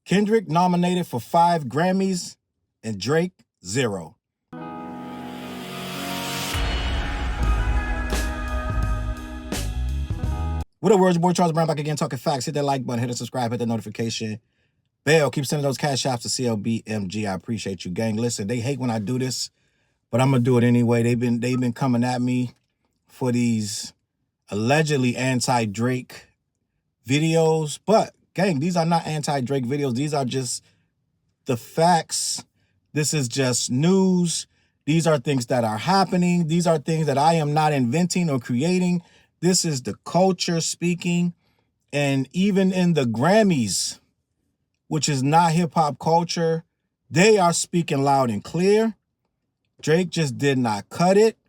Kendrick nominated for 5 Grammys and Drake 0. What up, words? Your boy Charles Brown back again, talking facts. Hit that like button, hit the subscribe, hit the notification bell. Keep sending those Cashaps to CLBMG. I appreciate you, gang. Listen, they hate when I do this, but I'm gonna do it anyway. They've been coming at me for these allegedly anti-Drake videos, but gang, these are not anti-Drake videos. These are just the facts. This is just news. These are things that are happening. These are things that I am not inventing or creating. This is the culture speaking. And even in the Grammys, which is not hip-hop culture, they are speaking loud and clear. Drake just did not cut it.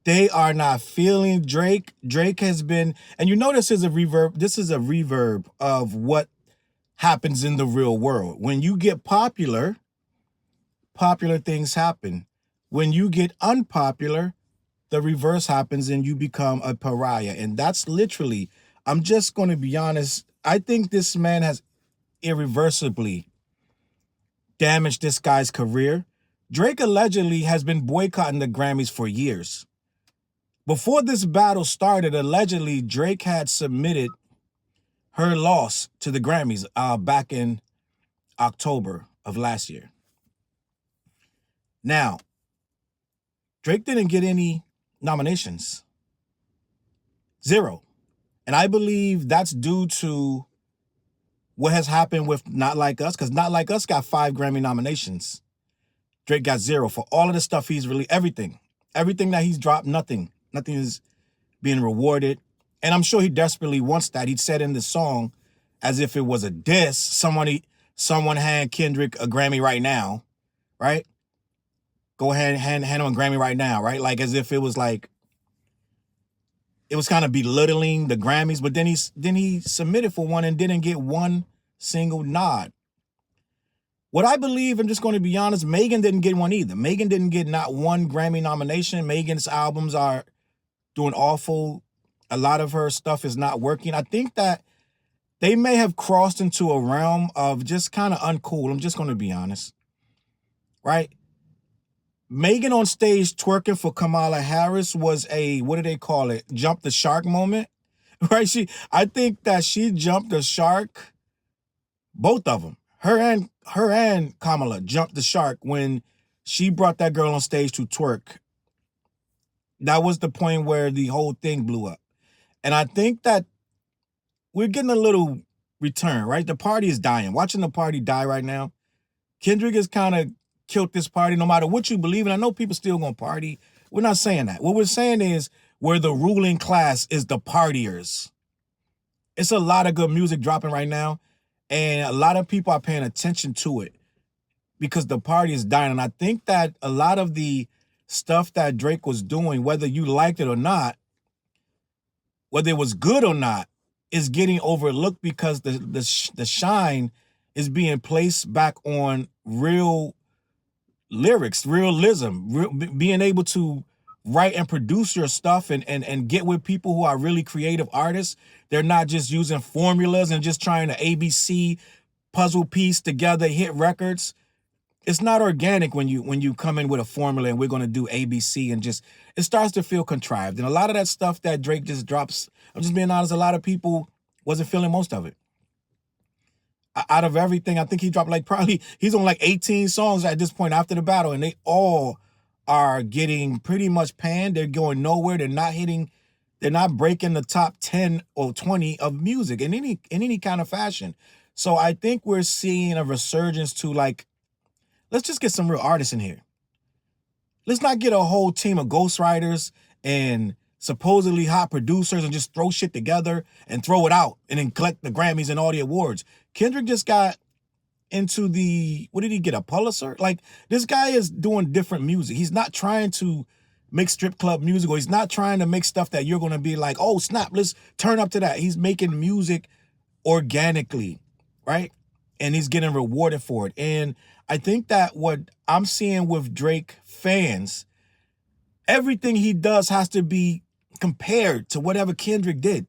They are not feeling Drake. Drake has been, and you know this is a reverb. This is a reverb of what happens in the real world. When you get popular, popular things happen. When you get unpopular, the reverse happens and you become a pariah. And that's literally, I'm just going to be honest, I think this man has irreversibly damaged this guy's career. Drake allegedly has been boycotting the Grammys for years. Before this battle started, allegedly, Drake had submitted her loss to the Grammys back in October of last year. Now, Drake didn't get any nominations. 0. And I believe that's due to what has happened with Not Like Us, because Not Like Us got 5 Grammy nominations. Drake got 0 for all of the stuff he's released, everything. Everything that he's dropped, nothing. Nothing is being rewarded. And I'm sure he desperately wants that. He said in the song, as if it was a diss, someone hand Kendrick a Grammy right now, right? Go ahead and hand him a Grammy right now, right? Like as if it was like, it was kind of belittling the Grammys, but then he submitted for one and didn't get one single nod. What I believe, I'm just going to be honest, Megan didn't get one either. Megan didn't get not one Grammy nomination. Megan's albums are doing awful. A lot of her stuff is not working. I think that they may have crossed into a realm of just kind of uncool. I'm just going to be honest, right? Megan on stage twerking for Kamala Harris was a, what do they call it? Jump the shark moment, right? I think that she jumped the shark, both of them. Her and Kamala jumped the shark when she brought that girl on stage to twerk. That was the point where the whole thing blew up. And I think that we're getting a little return, right? The party is dying. Watching the party die right now. Kendrick has kind of killed this party no matter what you believe in. I know people still gonna party. We're not saying that. What we're saying is where the ruling class is the partiers. It's a lot of good music dropping right now. And a lot of people are paying attention to it because the party is dying. And I think that a lot of the stuff that Drake was doing, whether you liked it or not, whether it was good or not, is getting overlooked because the shine is being placed back on real lyrics, realism, being able to write and produce your stuff and get with people who are really creative artists. They're not just using formulas and just trying to ABC puzzle piece together, hit records. It's not organic when you come in with a formula and we're going to do ABC and just, it starts to feel contrived. And a lot of that stuff that Drake just drops, I'm just being honest, a lot of people wasn't feeling most of it. Out of everything, I think he dropped he's on like 18 songs at this point after the battle, and they all are getting pretty much panned. They're going nowhere. They're not breaking the top 10 or 20 of music in any kind of fashion. So I think we're seeing a resurgence to like, let's just get some real artists in here. Let's not get a whole team of ghostwriters and supposedly hot producers and just throw shit together and throw it out and then collect the Grammys and all the awards. Kendrick just got into what did he get, a Pulitzer? Like, this guy is doing different music. He's not trying to make strip club music, or he's not trying to make stuff that you're going to be like, oh, snap, let's turn up to that. He's making music organically, right? And he's getting rewarded for it. And I think that what I'm seeing with Drake fans, everything he does has to be compared to whatever Kendrick did.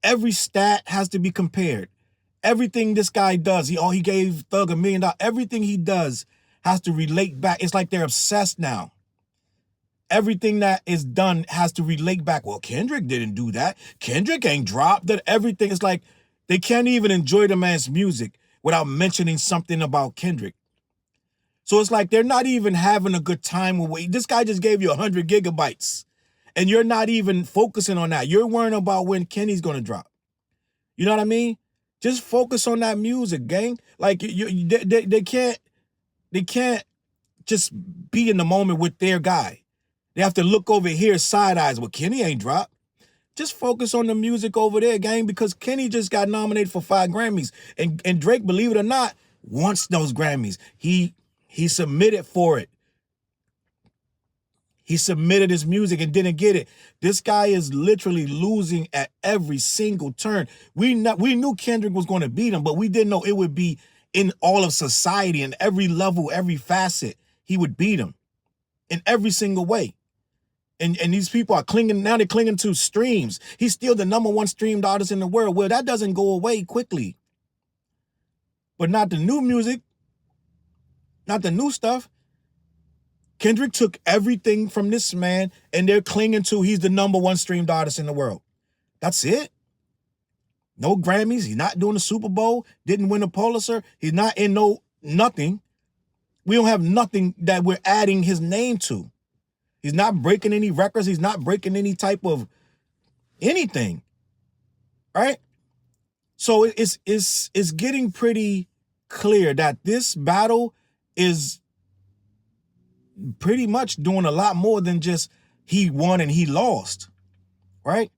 Every stat has to be compared. Everything this guy does, he gave Thug $1 million. Everything he does has to relate back. It's like they're obsessed now. Everything that is done has to relate back. Well, Kendrick didn't do that. Kendrick ain't dropped that. Everything is like they can't even enjoy the man's music without mentioning something about Kendrick. So it's like they're not even having a good time with this guy just gave you 100 gigabytes, and you're not even focusing on that. You're worrying about when Kenny's gonna drop. You know what I mean? Just focus on that music, gang. Like they can't just be in the moment with their guy. They have to look over here side eyes. Well, Kenny ain't dropped. Just focus on the music over there, gang, because Kenny just got nominated for 5 Grammys. And Drake, believe it or not, wants those Grammys. He submitted for it. He submitted his music and didn't get it. This guy is literally losing at every single turn. We knew Kendrick was going to beat him, but we didn't know it would be in all of society, in every level, every facet. He would beat him in every single way. And these people are clinging, now they're clinging to streams. He's still the #1 streamed artist in the world. Well, that doesn't go away quickly. But not the new music, not the new stuff. Kendrick took everything from this man and they're clinging to he's the #1 streamed artist in the world. That's it. No Grammys. He's not doing the Super Bowl. Didn't win a Pulitzer. He's not in nothing. We don't have nothing that we're adding his name to. He's not breaking any records. He's not breaking any type of anything, right? So it's getting pretty clear that this battle is pretty much doing a lot more than just he won and he lost, right?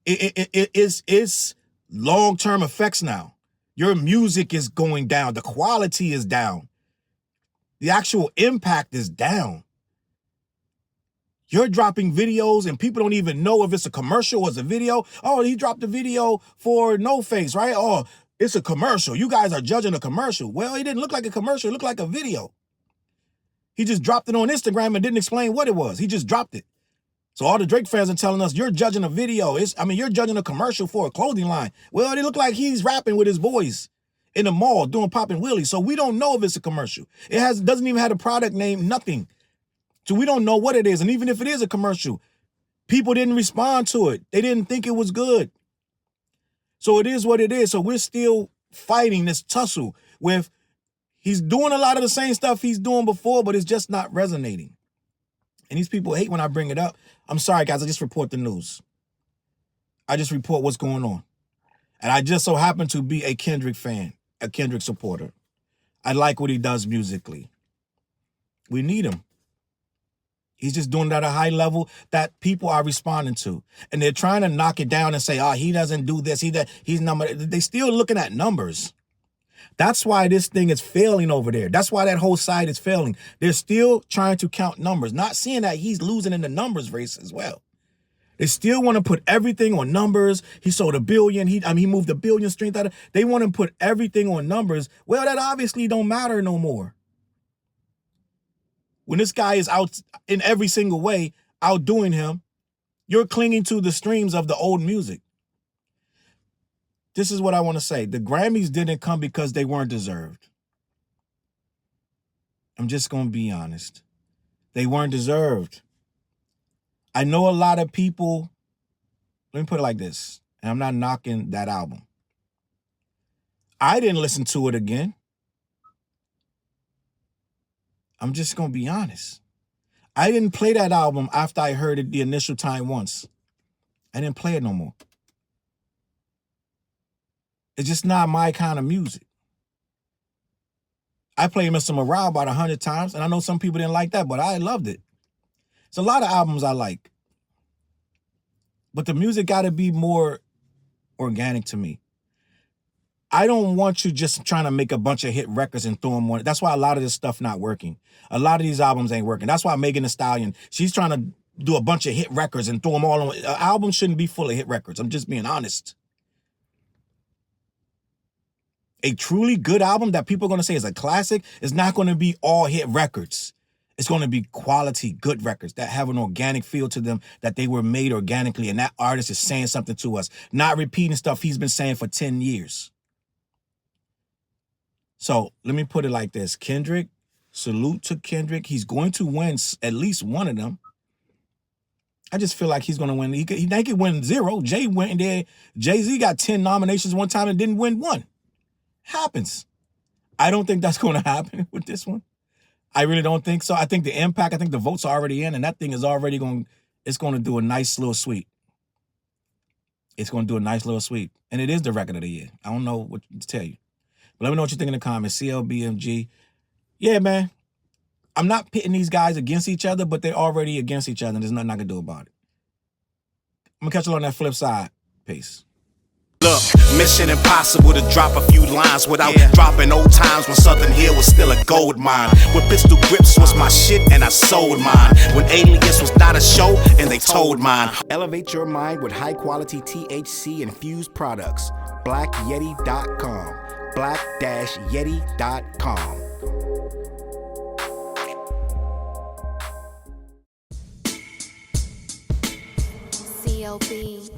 It's long-term effects now. Your music is going down. The quality is down. The actual impact is down. You're dropping videos and people don't even know if it's a commercial or it's a video. Oh, he dropped a video for No Face, right? Oh, it's a commercial. You guys are judging a commercial. Well, it didn't look like a commercial. It looked like a video. He just dropped it on Instagram and didn't explain what it was. He just dropped it. So all the Drake fans are telling us, you're judging a video. You're judging a commercial for a clothing line. Well, it looked like he's rapping with his voice in the mall doing popping wheelies. So we don't know if it's a commercial. Doesn't even have a product name, nothing. So we don't know what it is. And even if it is a commercial, people didn't respond to it. They didn't think it was good. So it is what it is. So we're still fighting this tussle with he's doing a lot of the same stuff he's doing before, but it's just not resonating. And these people hate when I bring it up. I'm sorry, guys. I just report the news. I just report what's going on. And I just so happen to be a Kendrick fan, a Kendrick supporter. I like what he does musically. We need him. He's just doing it at a high level that people are responding to. And they're trying to knock it down and say, oh, he doesn't do this. He's number. They're still looking at numbers. That's why this thing is failing over there. That's why that whole side is failing. They're still trying to count numbers, not seeing that he's losing in the numbers race as well. They still want to put everything on numbers. He sold 1 billion. He moved 1 billion streams out of. They want to put everything on numbers. Well, that obviously don't matter no more. When this guy is out in every single way, outdoing him, you're clinging to the streams of the old music. This is what I want to say. The Grammys didn't come because they weren't deserved. I'm just going to be honest. They weren't deserved. I know a lot of people, let me put it like this, and I'm not knocking that album. I didn't listen to it again. I'm just going to be honest. I didn't play that album after I heard it the initial time once. I didn't play it no more. It's just not my kind of music. I played Mr. Morale about 100 times, and I know some people didn't like that, but I loved it. It's a lot of albums I like. But the music got to be more organic to me. I don't want you just trying to make a bunch of hit records and throw them on. That's why a lot of this stuff not working. A lot of these albums ain't working. That's why Megan Thee Stallion, she's trying to do a bunch of hit records and throw them all on. An album shouldn't be full of hit records. I'm just being honest. A truly good album that people are going to say is a classic is not going to be all hit records. It's going to be quality, good records that have an organic feel to them, that they were made organically, and that artist is saying something to us, not repeating stuff he's been saying for 10 years. So let me put it like this. Kendrick, salute to Kendrick. He's going to win at least one of them. I just feel like he's going to win. He could win 0. Jay went in there. Jay-Z got 10 nominations one time and didn't win one. Happens. I don't think that's going to happen with this one. I really don't think so. I think the impact, I think the votes are already in, and that thing is already it's going to do a nice little sweep. It's going to do a nice little sweep. And it is the record of the year. I don't know what to tell you. But let me know what you think in the comments. CLBMG. Yeah, man. I'm not pitting these guys against each other, but they're already against each other, and there's nothing I can do about it. I'm going to catch you on that flip side. Peace. Look, mission impossible to drop a few lines without dropping old times when Southern Hill was still a gold mine. When pistol grips was my shit and I sold mine. When Alias was not a show and they told mine. Elevate your mind with high quality THC infused products. BlackYeti.com. Black-Yeti.com. CLB.